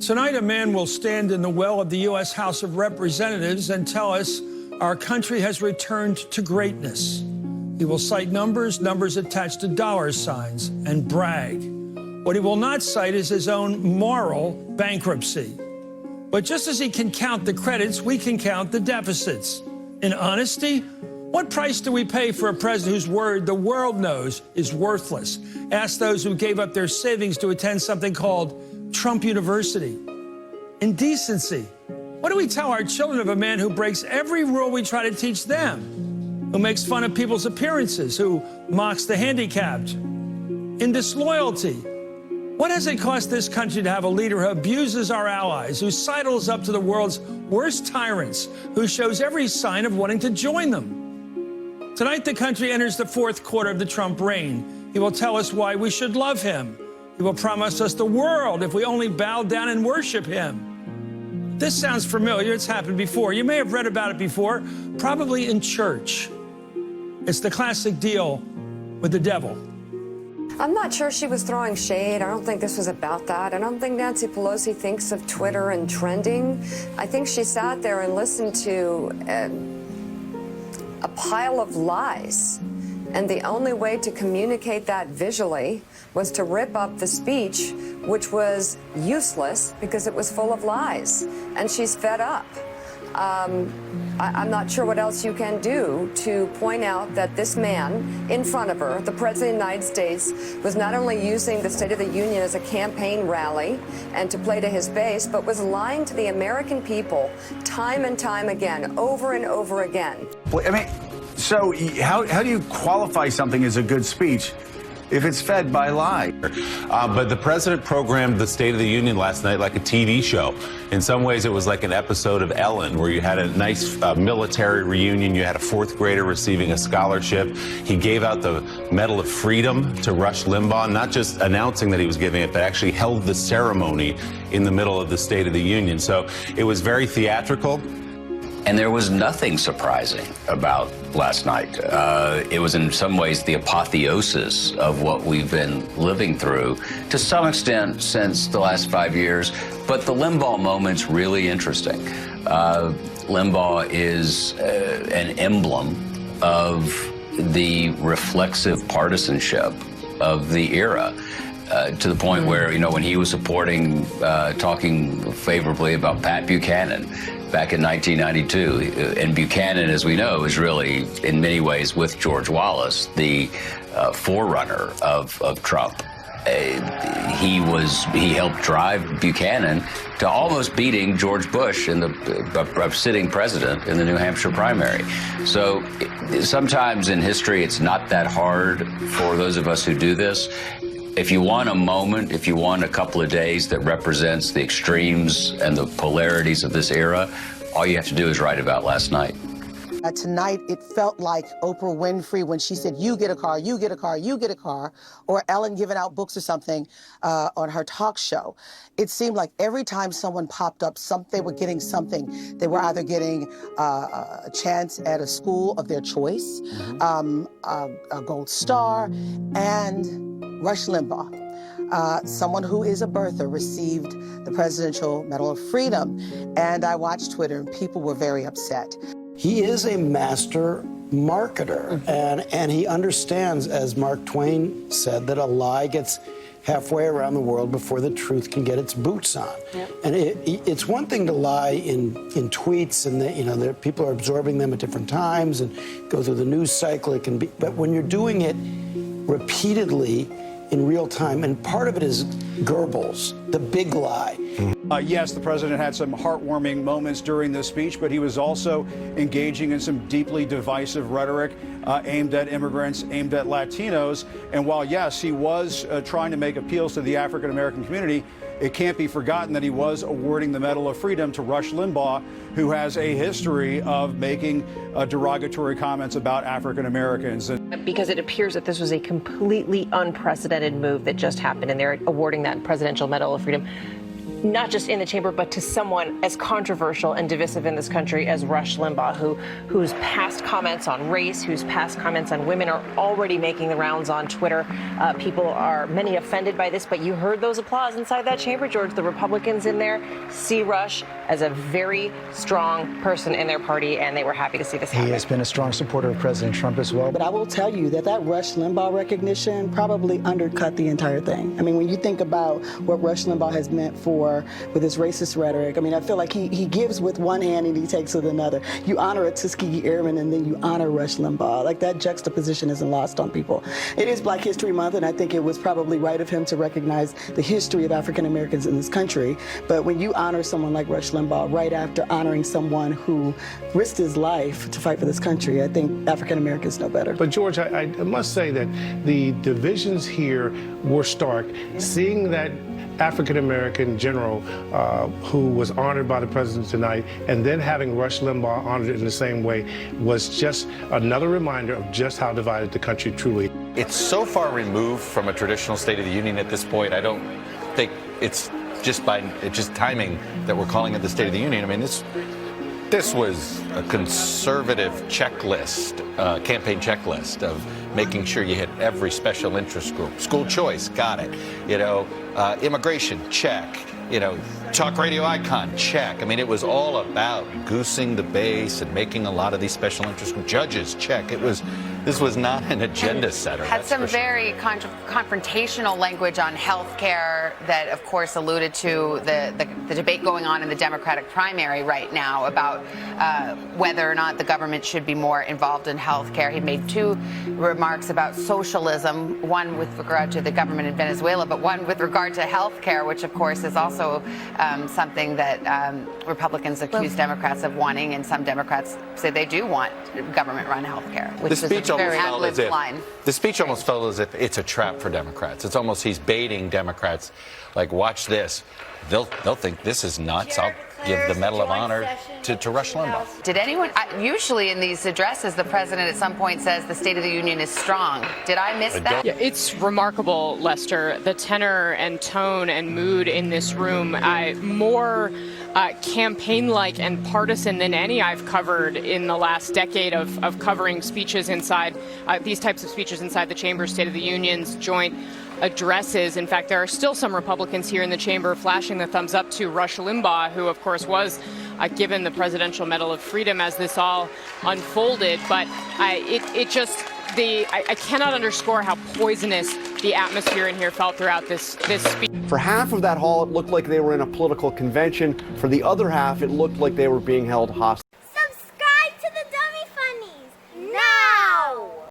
Tonight, a man will stand in the well of the U.S. House of Representatives and tell us our country has returned to greatness. He will cite numbers attached to dollar signs, and brag. What he will not cite is his own moral bankruptcy. But just as he can count the credits, we can count the deficits. In honesty, what price do we pay for a president whose word the world knows is worthless? Ask those who gave up their savings to attend something called Trump University. Indecency. What do we tell our children of a man who breaks every rule we try to teach them? Who makes fun of people's appearances? Who mocks the handicapped? In disloyalty. What has it cost this country to have a leader who abuses our allies, who sidles up to the world's worst tyrants, who shows every sign of wanting to join them? Tonight, the country enters the fourth quarter of the Trump reign. He will tell us why we should love him. He will promise us the world if we only bow down and worship him. This sounds familiar. It's happened before. You may have read about it before, probably in church. It's the classic deal with the devil. I'm not sure she was throwing shade. I don't think this was about that. I don't think Nancy Pelosi thinks of Twitter and trending. I think she sat there and listened to a pile of lies. And the only way to communicate that visually was to rip up the speech, which was useless because it was full of lies. And she's fed up. I'm not sure what else you can do to point out that this man in front of her, the President of the United States, was not only using the State of the Union as a campaign rally and to play to his base, but was lying to the American people time and time again, over and over again. Well, I mean, so how do you qualify something as a good speech if it's fed by lie? But the president programmed the State of the Union last night like a TV show. In some ways, it was like an episode of Ellen, where you had a nice military reunion. You had a fourth grader receiving a scholarship. He gave out the Medal of Freedom to Rush Limbaugh, not just announcing that he was giving it, but actually held the ceremony in the middle of the State of the Union. So it was very theatrical. And there was nothing surprising about last night. It was in some ways the apotheosis of what we've been living through to some extent since the last 5 years. But the Limbaugh moment's really interesting. Limbaugh is an emblem of the reflexive partisanship of the era. To the point where, you know, when he was supporting, talking favorably about Pat Buchanan back in 1992, and Buchanan, as we know, is really, in many ways, with George Wallace, the forerunner of Trump. He helped drive Buchanan to almost beating George Bush in the sitting president in the New Hampshire primary. So sometimes in history, it's not that hard for those of us who do this. If you want a moment, if you want a couple of days that represents the extremes and the polarities of this era, all you have to do is write about last night. Tonight, it felt like Oprah Winfrey when she said, you get a car, you get a car, you get a car, or Ellen giving out books or something on her talk show. It seemed like every time someone popped up, they were getting something. They were either getting a chance at a school of their choice, a gold star, and Rush Limbaugh, someone who is a birther, received the Presidential Medal of Freedom. And I watched Twitter, and people were very upset. He is a master marketer, and he understands, as Mark Twain said, that a lie gets halfway around the world before the truth can get its boots on. Yep. And it's one thing to lie in tweets, and people are absorbing them at different times and go through the news cycle. But when you're doing it repeatedly in real time, and part of it is Goebbels, the big lie. Yes, the president had some heartwarming moments during this speech, but he was also engaging in some deeply divisive rhetoric aimed at immigrants, aimed at Latinos. And while, yes, he was trying to make appeals to the African-American community, it can't be forgotten that he was awarding the Medal of Freedom to Rush Limbaugh, who has a history of making derogatory comments about African Americans. Because it appears that this was a completely unprecedented move that just happened, and they're awarding that Presidential Medal of Freedom. not just in the chamber, but to someone as controversial and divisive in this country as Rush Limbaugh, whose past comments on race, whose past comments on women are already making the rounds on Twitter. People are many offended by this, but you heard those applause inside that chamber, George. The Republicans in there see Rush as a very strong person in their party, and they were happy to see this happen. He has been a strong supporter of President Trump as well. But I will tell you that Rush Limbaugh recognition probably undercut the entire thing. I mean, when you think about what Rush Limbaugh has meant with his racist rhetoric, I mean, I feel like he gives with one hand and he takes with another. You honor a Tuskegee Airman and then you honor Rush Limbaugh. Like, that juxtaposition isn't lost on people. It is Black History Month, and I think it was probably right of him to recognize the history of African Americans in this country. But when you honor someone like Rush Limbaugh right after honoring someone who risked his life to fight for this country, I think African Americans know better. But George, I must say that the divisions here were stark. Seeing that African-American general who was honored by the president tonight, and then having Rush Limbaugh honored in the same way, was just another reminder of just how divided the country truly is. It's so far removed from a traditional State of the Union at this point. I don't think it's just timing that we're calling it the State of the Union. I mean, this was a conservative checklist, campaign checklist of making sure you hit every special interest group. School choice, got it. Immigration, check. Talk radio icon, check. I mean, it was all about goosing the base and making a lot of these special interest groups. Judges, check. This was not an agenda setter. Had some very confrontational language on health care that, of course, alluded to the debate going on in the Democratic primary right now about whether or not the government should be more involved in health care. He made two remarks about socialism, one with regard to the government in Venezuela, but one with regard to health care, which, of course, is also something that Republicans accuse Democrats of wanting, and some Democrats say they do want government-run health care, which is a very ad-libbed line. The speech almost felt as if it's a trap for Democrats. It's almost he's baiting Democrats, like, watch this. They'll think this is nuts. I'll give the Medal of Honor to Rush Limbaugh. Did anyone, usually in these addresses, the president at some point says the State of the Union is strong. Did I miss that? Yeah, it's remarkable, Lester, the tenor and tone and mood in this room. More campaign-like and partisan than any I've covered in the last decade of covering speeches inside, these types of speeches inside the chamber, State of the Union's, joint addresses. In fact, there are still some Republicans here in the chamber flashing the thumbs up to Rush Limbaugh, who, of course, was given the Presidential Medal of Freedom as this all unfolded. But I cannot underscore how poisonous the atmosphere in here felt throughout this speech. For half of that hall, it looked like they were in a political convention. For the other half, it looked like they were being held hostage.